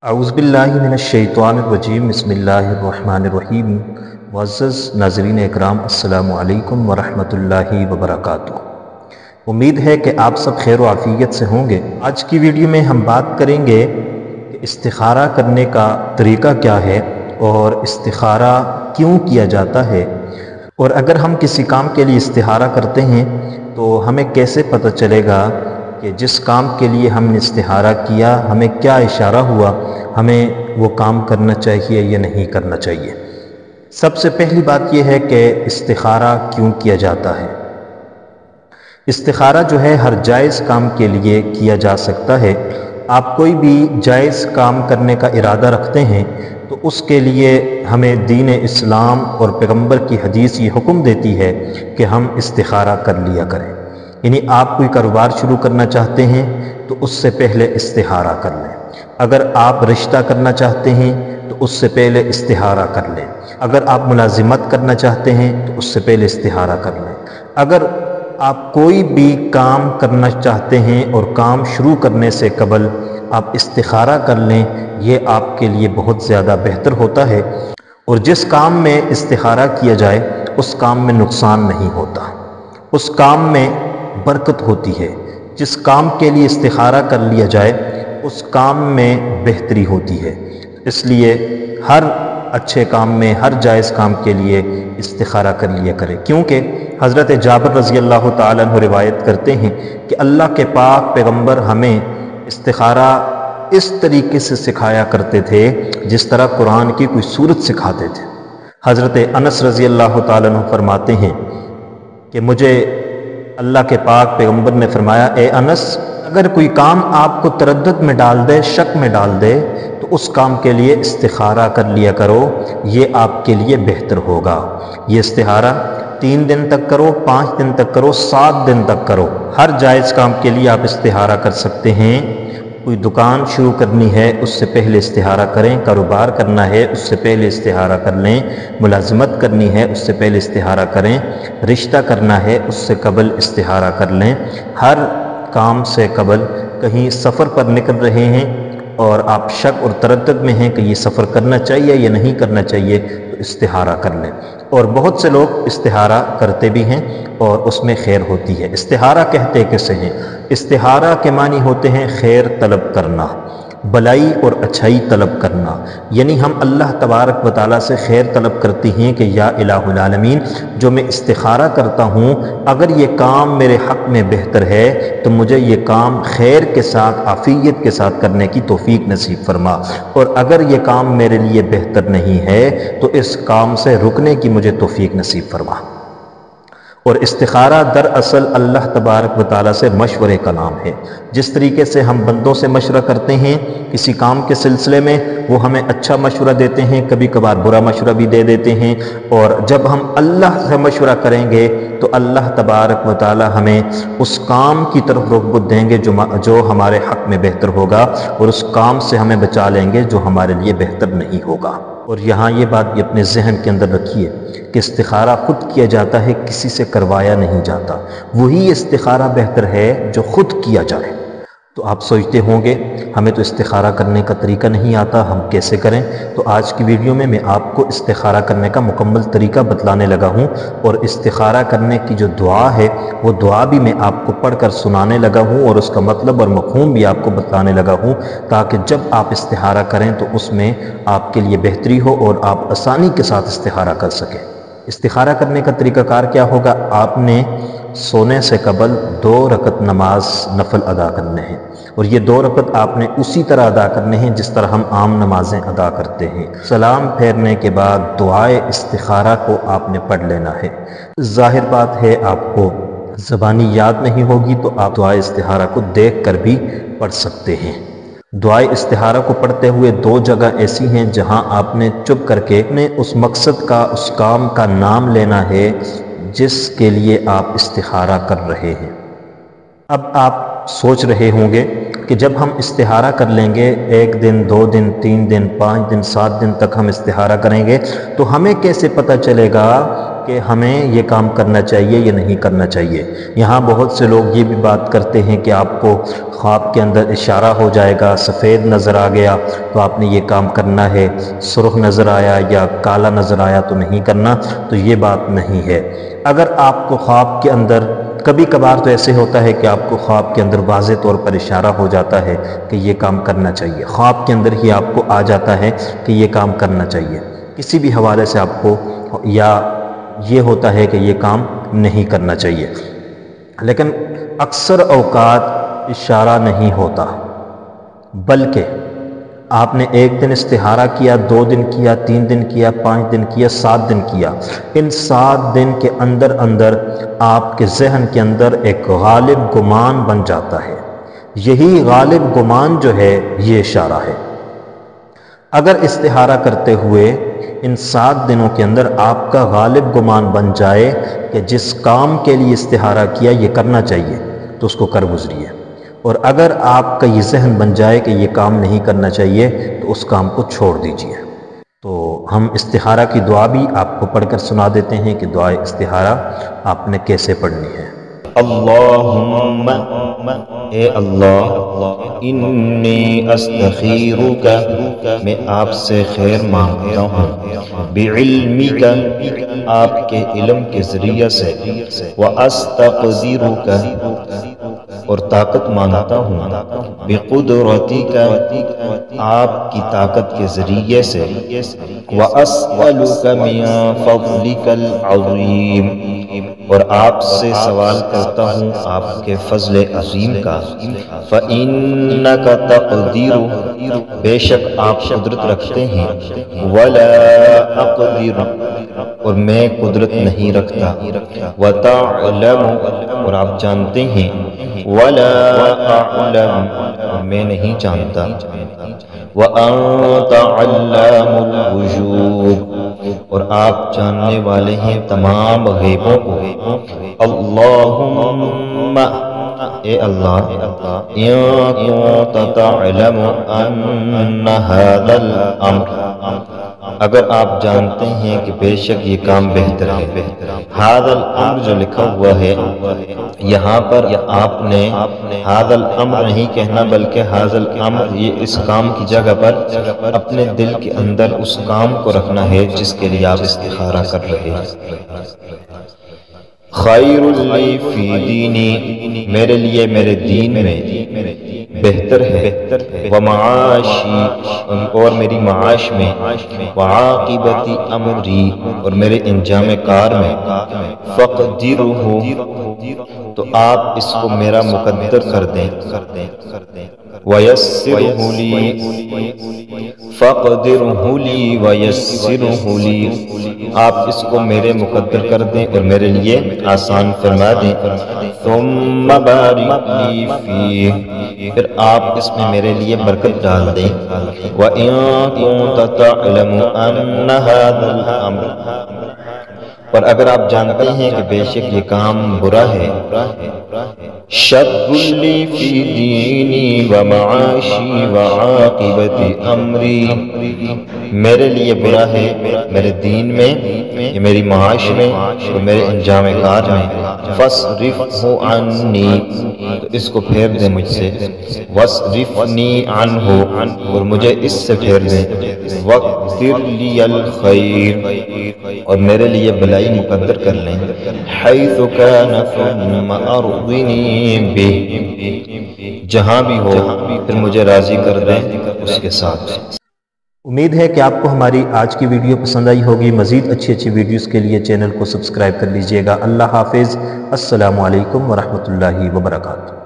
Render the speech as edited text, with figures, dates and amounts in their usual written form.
اعوذ باللہ من الشیطان الرجیم بسم اللہ الرحمن الرحیم۔ معزز ناظرین اکرام، السلام علیکم ورحمۃ اللہ وبرکاتہ۔ امید ہے کہ آپ سب خیر و عافیت سے ہوں گے۔ آج کی ویڈیو میں ہم بات کریں گے کہ استخارہ کرنے کا طریقہ کیا ہے اور استخارہ کیوں کیا جاتا ہے، اور اگر ہم کسی کام کے لیے استخارہ کرتے ہیں تو ہمیں کیسے پتہ چلے گا کہ جس کام کے لیے ہم نے استخارہ کیا ہمیں کیا اشارہ ہوا، ہمیں وہ کام کرنا چاہیے یا نہیں کرنا چاہیے۔ سب سے پہلی بات یہ ہے کہ استخارہ کیوں کیا جاتا ہے۔ استخارہ جو ہے ہر جائز کام کے لیے کیا جا سکتا ہے۔ آپ کوئی بھی جائز کام کرنے کا ارادہ رکھتے ہیں تو اس کے لیے ہمیں دین اسلام اور پیغمبر کی حدیث یہ حکم دیتی ہے کہ ہم استخارہ کر لیا کریں۔ یعنی آپ کوئی کاروبار شروع کرنا چاہتے ہیں تو اس سے پہلے استخارہ کر لیں۔ اگر آپ رشتہ کرنا چاہتے ہیں تو اس سے پہلے استخارہ کر لیں۔ اگر آپ ملازمت کرنا چاہتے ہیں تو اس سے پہلے استخارہ کر لیں۔ اگر آپ کوئی بھی کام کرنا چاہتے ہیں اور کام شروع کرنے سے قبل آپ استخارہ کر لیں، یہ آپ کے لیے بہت زیادہ بہتر ہوتا ہے۔ اور جس کام میں استخارہ کیا جائے اس کام میں نقصان نہیں ہوتا، اس کام میں برکت ہوتی ہے۔ جس کام کے لیے استخارہ کر لیا جائے اس کام میں بہتری ہوتی ہے۔ اس لیے ہر اچھے کام میں، ہر جائز کام کے لیے استخارہ کر لیا کرے، کیونکہ حضرت جابر رضی اللہ تعالیٰ عنہ روایت کرتے ہیں کہ اللہ کے پاک پیغمبر ہمیں استخارہ اس طریقے سے سکھایا کرتے تھے جس طرح قرآن کی کوئی سورت سکھاتے تھے۔ حضرت انس رضی اللہ تعالیٰ عنہ فرماتے ہیں کہ مجھے اللہ کے پاک پیغمبر نے فرمایا، اے انس، اگر کوئی کام آپ کو تردد میں ڈال دے، شک میں ڈال دے، تو اس کام کے لیے استخارہ کر لیا کرو، یہ آپ کے لیے بہتر ہوگا۔ یہ استخارہ 3 دن تک کرو، 5 دن تک کرو، 7 دن تک کرو۔ ہر جائز کام کے لیے آپ استخارہ کر سکتے ہیں۔ کوئی دکان شروع کرنی ہے اس سے پہلے استخارہ کریں، کاروبار کرنا ہے اس سے پہلے استخارہ کر لیں، ملازمت کرنی ہے اس سے پہلے استخارہ کریں، رشتہ کرنا ہے اس سے قبل استخارہ کر لیں۔ ہر کام سے قبل کہیں سفر پر نکل رہے ہیں اور آپ شک اور تردد میں ہیں کہ یہ سفر کرنا چاہیے یا نہیں کرنا چاہیے تو استخارہ کر لیں۔ اور بہت سے لوگ استخارہ کرتے بھی ہیں اور اس میں خیر ہوتی ہے۔ استخارہ کہتے کسے ہیں؟ استخارہ کے معنی ہوتے ہیں خیر طلب کرنا، بلائی اور اچھائی طلب کرنا۔ یعنی ہم اللہ تبارک و تعالیٰ سے خیر طلب کرتے ہیں کہ یا الہ العالمین، جو میں استخارہ کرتا ہوں اگر یہ کام میرے حق میں بہتر ہے تو مجھے یہ کام خیر کے ساتھ، عافیت کے ساتھ کرنے کی توفیق نصیب فرما، اور اگر یہ کام میرے لیے بہتر نہیں ہے تو اس کام سے رکنے کی مجھے توفیق نصیب فرما۔ اور استخارہ دراصل اللہ تبارک و تعالیٰ سے مشورے کا نام ہے۔ جس طریقے سے ہم بندوں سے مشورہ کرتے ہیں کسی کام کے سلسلے میں، وہ ہمیں اچھا مشورہ دیتے ہیں، کبھی کبھار برا مشورہ بھی دے دیتے ہیں، اور جب ہم اللہ سے مشورہ کریں گے تو اللہ تبارک و تعالیٰ ہمیں اس کام کی طرف رغبت دیں گے جو ہمارے حق میں بہتر ہوگا، اور اس کام سے ہمیں بچا لیں گے جو ہمارے لیے بہتر نہیں ہوگا۔ اور یہاں یہ بات بھی اپنے ذہن کے اندر رکھیے کہ استخارہ خود کیا جاتا ہے، کسی سے کروایا نہیں جاتا۔ وہی استخارہ بہتر ہے جو خود کیا جائے۔ تو آپ سوچتے ہوں گے ہمیں تو استخارہ کرنے کا طریقہ نہیں آتا، ہم کیسے کریں؟ تو آج کی ویڈیو میں آپ کو استخارہ کرنے کا مکمل طریقہ بتلانے لگا ہوں، اور استخارہ کرنے کی جو دعا ہے وہ دعا بھی میں آپ کو پڑھ کر سنانے لگا ہوں، اور اس کا مطلب اور مفہوم بھی آپ کو بتلانے لگا ہوں، تاکہ جب آپ استخارہ کریں تو اس میں آپ کے لیے بہتری ہو اور آپ آسانی کے ساتھ استخارہ کر سکیں۔ استخارہ کرنے کا طریقہ کار کیا ہوگا؟ آپ نے سونے سے قبل 2 رکعت نماز نفل ادا کرنے ہیں، اور یہ 2 رکعت آپ نے اسی طرح ادا کرنے ہیں جس طرح ہم عام نمازیں ادا کرتے ہیں۔ سلام پھیرنے کے بعد دعائے استخارہ کو آپ نے پڑھ لینا ہے۔ ظاہر بات ہے آپ کو زبانی یاد نہیں ہوگی تو آپ دعائے استخارہ کو دیکھ کر بھی پڑھ سکتے ہیں۔ دعائے استخارہ کو پڑھتے ہوئے 2 جگہ ایسی ہیں جہاں آپ نے چپ کر کے اپنے اس مقصد کا، اس کام کا نام لینا ہے جس کے لیے آپ استخارہ کر رہے ہیں۔ اب آپ سوچ رہے ہوں گے کہ جب ہم استخارہ کر لیں گے 1 دن، 2 دن، 3 دن، 5 دن، 7 دن تک ہم استخارہ کریں گے تو ہمیں کیسے پتہ چلے گا کہ ہمیں یہ کام کرنا چاہیے یا نہیں کرنا چاہیے۔ یہاں بہت سے لوگ یہ بھی بات کرتے ہیں کہ آپ کو خواب کے اندر اشارہ ہو جائے گا، سفید نظر آ گیا تو آپ نے یہ کام کرنا ہے، سرخ نظر آیا یا کالا نظر آیا تو نہیں کرنا، تو یہ بات نہیں ہے۔ اگر آپ کو خواب کے اندر کبھی کبھار تو ایسے ہوتا ہے کہ آپ کو خواب کے اندر واضح طور پر اشارہ ہو جاتا ہے کہ یہ کام کرنا چاہیے، خواب کے اندر ہی آپ کو آ جاتا ہے کہ یہ کام کرنا چاہیے، کسی بھی حوالے سے آپ کو یا یہ ہوتا ہے کہ یہ کام نہیں کرنا چاہیے، لیکن اکثر اوقات اشارہ نہیں ہوتا، بلکہ آپ نے ایک دن استخارہ کیا، 2 دن کیا، 3 دن کیا، 5 دن کیا، 7 دن کیا، ان 7 دن کے اندر اندر آپ کے ذہن کے اندر ایک غالب گمان بن جاتا ہے۔ یہی غالب گمان جو ہے یہ اشارہ ہے۔ اگر استخارہ کرتے ہوئے ان 7 دنوں کے اندر آپ کا غالب گمان بن جائے کہ جس کام کے لیے استخارہ کیا یہ کرنا چاہیے تو اس کو کر گزریے، اور اگر آپ کا یہ ذہن بن جائے کہ یہ کام نہیں کرنا چاہیے تو اس کام کو چھوڑ دیجیے۔ تو ہم استخارہ کی دعا بھی آپ کو پڑھ کر سنا دیتے ہیں کہ دعائے استخارہ آپ نے کیسے پڑھنی ہے۔ اللہم اے اللہ انی استخیرک میں آپ سے خیر مانگتا ہوں، بعلمک آپ کے علم کے ذریعے سے، واستقدرک اور طاقت مانگتا ہوں، بقدرتک آپ کی طاقت کے ذریعے سے، واسألک من فضلک العظیم اور آپ سے سوال کرتا ہوں آپ کے فضل عظیم کا، فَإِنَّكَ تَقْدِرُ بے شک آپ قدرت رکھتے ہیں، وَلَا أَقْدِرُ اور میں قدرت نہیں رکھتا، وَتَعْلَمُ اور آپ جانتے ہیں، وَلَا أَعْلَمُ اور میں نہیں جانتا، وَأَنْتَ عَلَّامُ الْغُيُوبِ اور آپ جاننے والے ہیں تمام غیبوں کو۔ اللہم اے اللہ ان کنت تعلم ان هذا الامر اگر آپ جانتے ہیں کہ بے شک یہ کام بہتر ہے۔ هذا الامر جو لکھا ہوا ہے یہاں پر آپ نے هذا الامر نہیں کہنا بلکہ هذا الامر، یہ اس کام کی جگہ پر اپنے دل کے اندر اس کام کو رکھنا ہے جس کے لیے آپ استخارہ کر رہے ہیں۔ خیر لی فی دینی میرے لیے میرے دین میں بہتر ہے، ومعاشی اور میری معاش میں، وعاقبت امری اور میرے انجام کار میں، فقدرہ تو آپ اس کو میرا مقدر کر دیں، ویسرہ لی فقدرہ لی ویسرہ لی آپ اس کو میرے مقدر کر دیں اور میرے لیے آسان فرما دیں، ثم بارک لی فیہ پھر آپ اس میں میرے لیے برکت ڈال دیں، وَإِن كُنتَ تَعْلَمُ أَنَّ هَذَا الْأَمْرَ اور اگر آپ جانتے ہیں کہ بے شک یہ کام برا ہے، شر لی فی دینی ومعاشی وعاقبت امری میرے لیے برا ہے میرے دین میں، میری معاش میں اور میرے انجام کار میں، فاصرفہ عنی تو اس کو پھیر دیں مجھ سے، واصرفنی عنہ اور مجھے اس سے پھیر دیں، واقدر لی الخیر اور میرے لیے بلائی مقدر کر لیں، حیث کان ثم ارضنی بہ جہاں بھی ہو پھر مجھے راضی کر دیں اس کے ساتھ۔ امید ہے کہ آپ کو ہماری آج کی ویڈیو پسند آئی ہوگی۔ مزید اچھی ویڈیوز کے لیے چینل کو سبسکرائب کر لیجئے گا۔ اللہ حافظ، السلام علیکم ورحمۃ اللہ وبرکاتہ۔